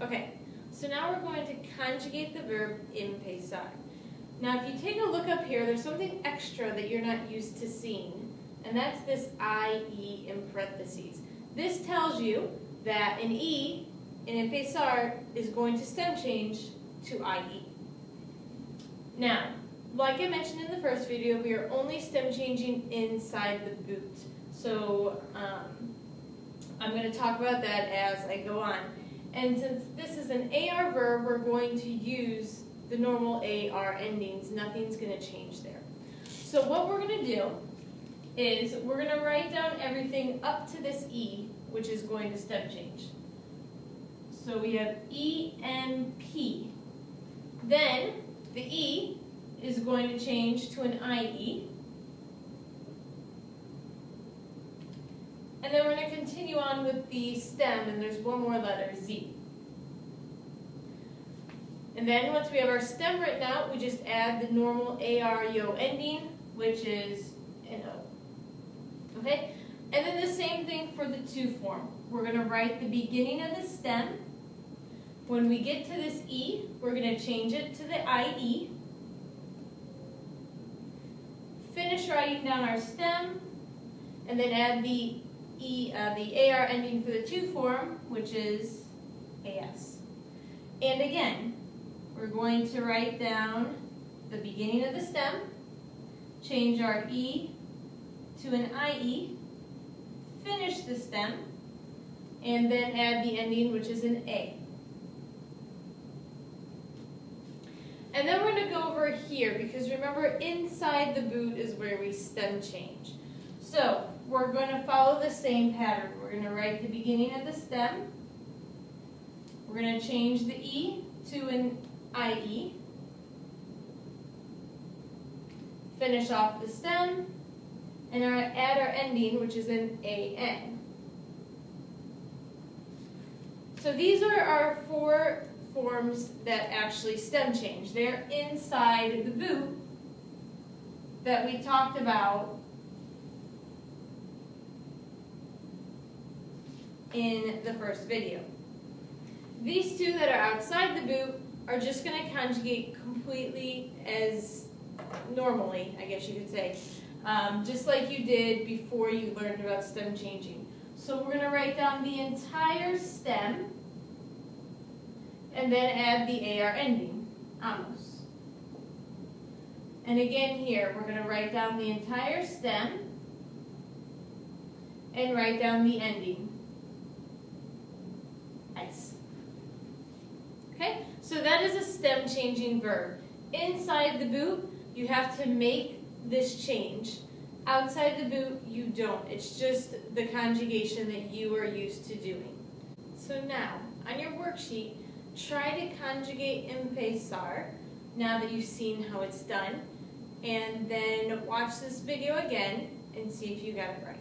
Okay, so now we're going to conjugate the verb empezar. Now if you take a look up here, there's something extra that you're not used to seeing, and that's this IE in parentheses. This tells you that an E in empezar is going to stem change to IE. Now, like I mentioned in the first video, we are only stem changing inside the boot. So I'm going to talk about that as I go on. And since this is an AR verb, we're going to use the normal AR endings. Nothing's going to change there. So what we're going to do is we're going to write down everything up to this E, which is going to stem change. So we have EMP. Then the E is going to change to an IE. And then we're going to continue on with the stem, and there's one more letter, Z. And then once we have our stem written out, we just add the normal ARIO ending, which is an O. Okay? And then the same thing for the to form. We're going to write the beginning of the stem. When we get to this E, we're going to change it to the IE. Finish writing down our stem, and then add the AR ending for the to form, which is AS. And again, we're going to write down the beginning of the stem, change our E to an IE, finish the stem, and then add the ending, which is an A. And then we're going to go over here, because remember, inside the boot is where we stem change. So we're going to follow the same pattern. We're going to write the beginning of the stem. We're going to change the E to an IE. Finish off the stem, and add our ending, which is an AN. So these are our four forms that actually stem change. They're inside the boot that we talked about in the first video. These two that are outside the boot are just going to conjugate completely as normally, I guess you could say, just like you did before you learned about stem changing. So we're going to write down the entire stem and then add the AR ending, amos. And again here, we're going to write down the entire stem and write down the ending, ice. Okay, so that is a stem changing verb. Inside the boot, you have to make this change. Outside the boot, you don't. It's just the conjugation that you are used to doing. So now, on your worksheet, try to conjugate empezar now that you've seen how it's done, and then watch this video again and see if you got it right.